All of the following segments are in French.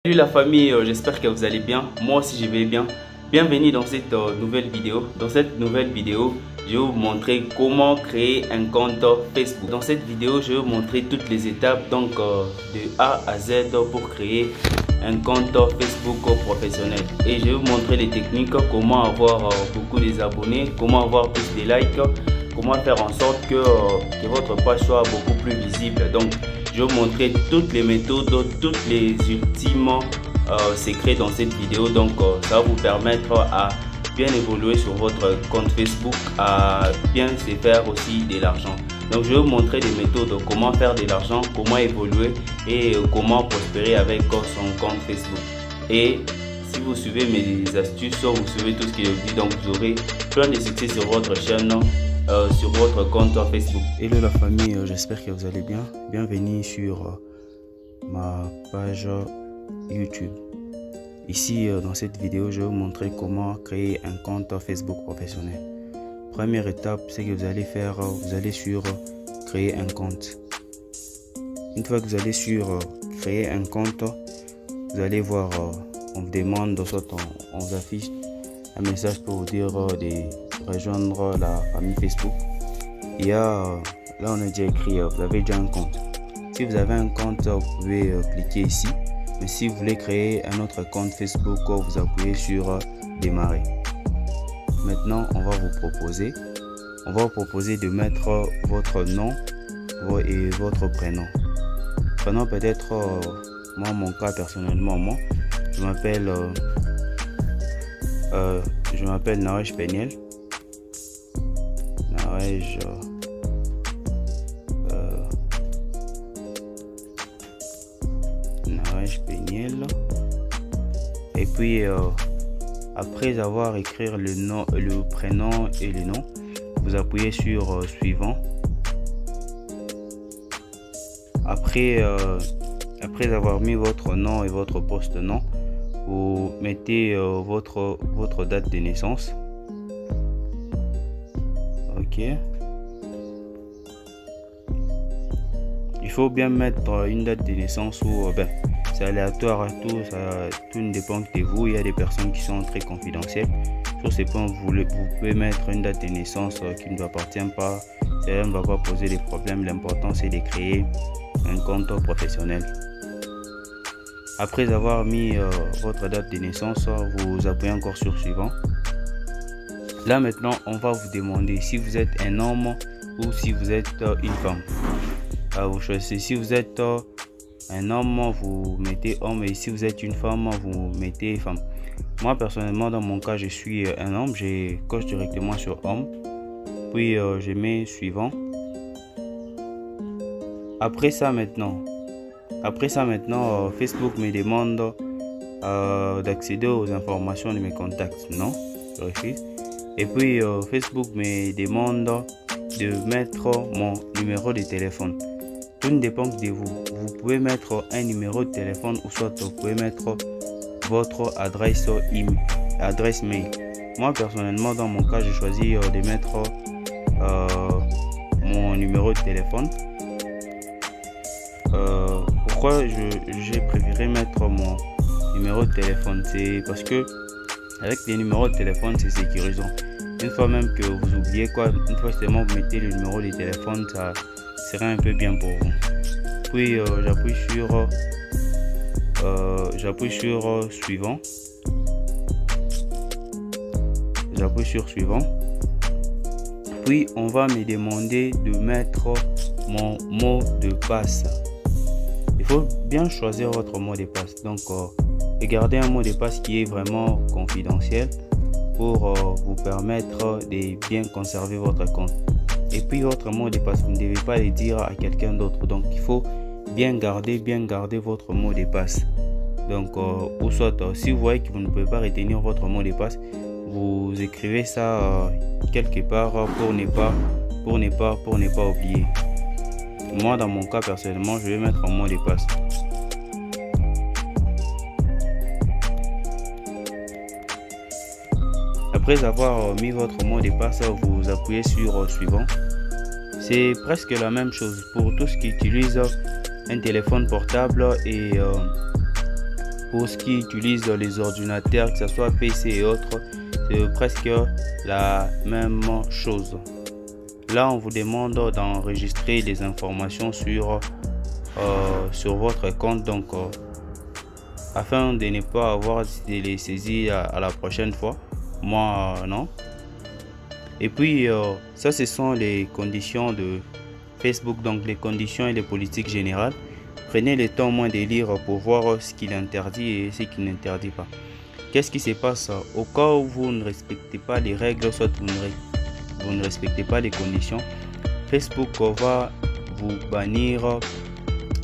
Salut la famille, j'espère que vous allez bien. Moi aussi je vais bien. Bienvenue dans cette nouvelle vidéo. Dans cette nouvelle vidéo, je vais vous montrer comment créer un compte Facebook. Dans cette vidéo, je vais vous montrer toutes les étapes donc de A à Z pour créer un compte Facebook professionnel. Et je vais vous montrer les techniques, comment avoir beaucoup d'abonnés, comment avoir plus de likes, comment faire en sorte que votre page soit beaucoup plus visible. Donc je vais vous montrer toutes les méthodes, toutes les ultimes secrets dans cette vidéo. Donc ça va vous permettre à bien évoluer sur votre compte Facebook, à bien se faire aussi de l'argent. Donc je vais vous montrer des méthodes, comment faire de l'argent, comment évoluer et comment prospérer avec son compte Facebook. Et si vous suivez mes astuces, vous suivez tout ce que je vous dis, donc vous aurez plein de succès sur votre chaîne, sur votre compte Facebook. Hello la famille, j'espère que vous allez bien. Bienvenue sur ma page YouTube. Ici dans cette vidéo, je vais vous montrer comment créer un compte Facebook professionnel. Première étape, c'est que vous allez faire, vous allez sur créer un compte. Une fois que vous allez sur créer un compte, vous allez voir, on vous demande, soit on vous affiche un message pour vous dire de rejoindre la famille Facebook. Il y a, là on a déjà écrit, vous avez déjà un compte. Si vous avez un compte, vous pouvez cliquer ici. Mais si vous voulez créer un autre compte Facebook, vous appuyez sur démarrer. Maintenant, on va vous proposer de mettre votre nom et votre prénom. Prénom peut-être, moi mon cas personnellement, moi je m'appelle Narej Peniel. Narej Peniel. Et puis après avoir écrit le nom, le prénom et le nom, vous appuyez sur suivant. Après avoir mis votre nom et votre post-nom, vous mettez votre date de naissance. Ok. Il faut bien mettre une date de naissance ou c'est aléatoire, tout ne dépend que de vous. Il y a des personnes qui sont très confidentielles. Sur ces points, vous pouvez mettre une date de naissance qui ne vous appartient pas. Ça ne va pas poser des problèmes. L'important c'est de créer un compte professionnel. Après avoir mis votre date de naissance, vous appuyez encore sur suivant. Là maintenant, on va vous demander si vous êtes un homme ou si vous êtes une femme. Vous choisissez. Si vous êtes un homme, vous mettez homme, et si vous êtes une femme, vous mettez femme. Moi personnellement, dans mon cas, je suis un homme, je coche directement sur homme, puis je mets suivant. Après ça maintenant, Facebook me demande d'accéder aux informations de mes contacts. Non, je refuse. Et puis Facebook me demande de mettre mon numéro de téléphone. Tout ne dépend que de vous. Vous pouvez mettre un numéro de téléphone ou soit vous pouvez mettre votre adresse mail. Moi personnellement, dans mon cas, j'ai choisi de mettre mon numéro de téléphone. Pourquoi j'ai préféré mettre mon numéro de téléphone? C'est parce que avec les numéros de téléphone, c'est sécurisant. Une fois même que vous oubliez une fois seulement vous mettez le numéro de téléphone, ça serait un peu bien pour vous. Puis j'appuie sur suivant. J'appuie sur suivant. Puis on va me demander de mettre mon mot de passe. Il faut bien choisir votre mot de passe. Donc regardez un mot de passe qui est vraiment confidentiel pour vous permettre de bien conserver votre compte. Et puis votre mot de passe, vous ne devez pas le dire à quelqu'un d'autre. Donc il faut bien garder votre mot de passe. Donc ou soit si vous voyez que vous ne pouvez pas retenir votre mot de passe, vous écrivez ça quelque part pour ne pas oublier. Moi dans mon cas personnellement, je vais mettre un mot de passe. Après avoir mis votre mot de passe, vous appuyez sur suivant. C'est presque la même chose pour tous qui utilisent un téléphone portable et pour ce qui utilise les ordinateurs, que ce soit PC et autres, c'est presque la même chose. Là, on vous demande d'enregistrer les informations sur votre compte, donc afin de ne pas avoir de les saisir à la prochaine fois. Moi, non. Et puis, ça, ce sont les conditions de Facebook, donc les conditions et les politiques générales. Prenez le temps au moins de lire pour voir ce qu'il interdit et ce qu'il n'interdit pas. Qu'est-ce qui se passe au cas où vous ne respectez pas les règles, soit vous ne respectez pas les conditions? Facebook va vous bannir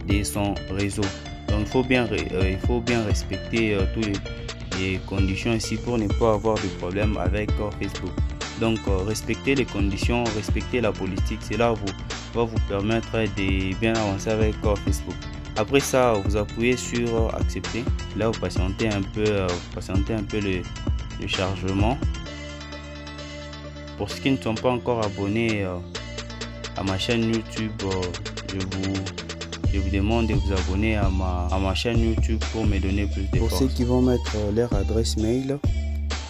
de son réseau. Donc il faut bien respecter toutes les conditions ici pour ne pas avoir de problème avec Facebook. Donc respectez les conditions, respectez la politique, cela va vous permettre de bien avancer avec Facebook. Après ça, vous appuyez sur accepter. Là, vous patientez un peu le chargement. Pour ceux qui ne sont pas encore abonnés à ma chaîne YouTube, je vous demande de vous abonner à ma chaîne YouTube pour me donner plus de force. Pour ceux qui vont mettre leur adresse mail,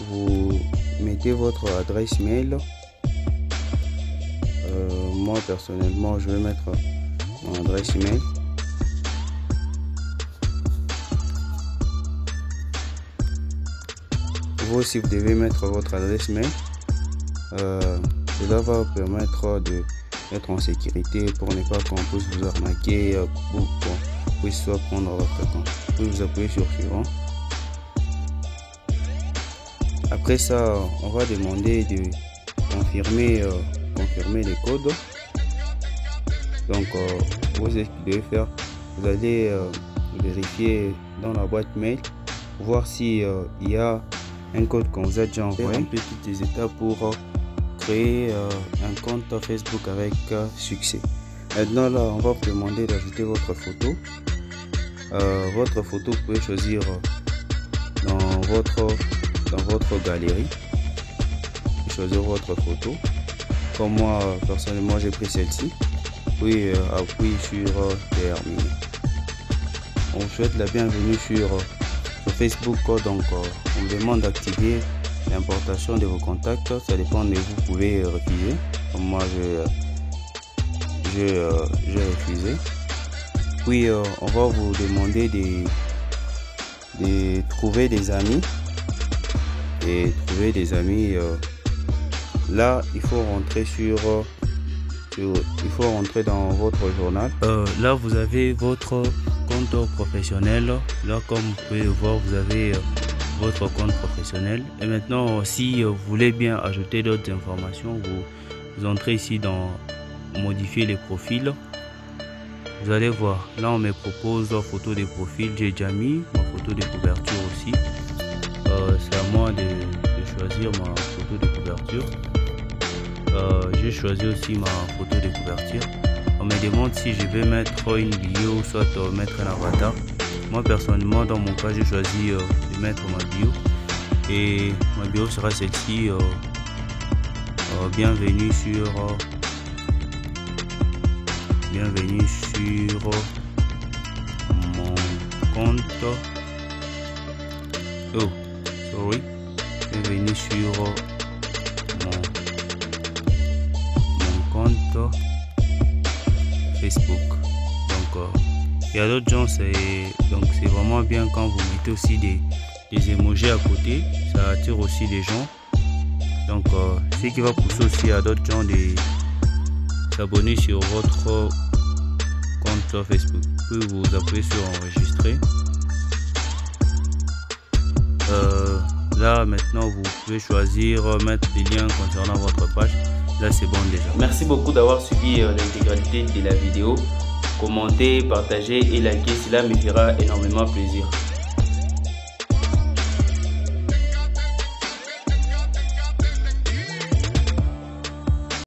vous mettez votre adresse mail. Moi personnellement, je vais mettre mon adresse email. Vous aussi, vous devez mettre votre adresse mail. Cela va vous permettre d'être en sécurité pour ne pas qu'on puisse vous arnaquer ou qu'on puisse soit prendre votre compte. Vous pouvez vous appuyer sur suivant. Après ça, on va demander de confirmer les codes. Donc vous, ce que vous devez faire, vous allez vérifier dans la boîte mail pour voir si il y a un code qu'on vous a déjà envoyé. Un peu toutes les étapes pour créer un compte Facebook avec succès. Maintenant là, on va vous demander d'ajouter votre photo. Votre photo, vous pouvez choisir dans votre galerie. Choisir votre photo. Comme moi personnellement, j'ai pris celle-ci. Puis appuyez sur terminer. On vous souhaite la bienvenue sur Facebook. Donc on vous demande d'activer l'importation de vos contacts. Ça dépend de vous pouvez refuser. Comme moi j'ai refusé. Puis on va vous demander de trouver des amis. Et trouver des amis, là il faut rentrer il faut rentrer dans votre journal. Là vous avez votre compte professionnel. Là comme vous pouvez le voir, vous avez votre compte professionnel. Et maintenant si vous voulez bien ajouter d'autres informations, vous entrez ici dans modifier les profils. Vous allez voir, là on me propose photo de profil, j'ai déjà mis ma photo de couverture aussi. C'est à moi de choisir ma photo de couverture. J'ai choisi aussi ma photo de couverture. On me demande si je vais mettre une bio, soit mettre un avatar. Moi personnellement, dans mon cas, j'ai choisi de mettre ma bio. Et ma bio sera celle-ci. Bienvenue sur mon compte. Oh, sorry. Bienvenue sur mon compte Facebook. Donc il y a d'autres gens, c'est vraiment bien quand vous mettez aussi des emojis à côté, ça attire aussi les gens. Donc ce qui va pousser aussi à d'autres gens de s'abonner sur votre compte Facebook. Vous pouvez vous appuyer sur enregistrer. Là maintenant vous pouvez choisir mettre des liens concernant votre page. Là c'est bon déjà. Merci beaucoup d'avoir suivi l'intégralité de la vidéo. Commentez, partagez et likez, cela me fera énormément plaisir.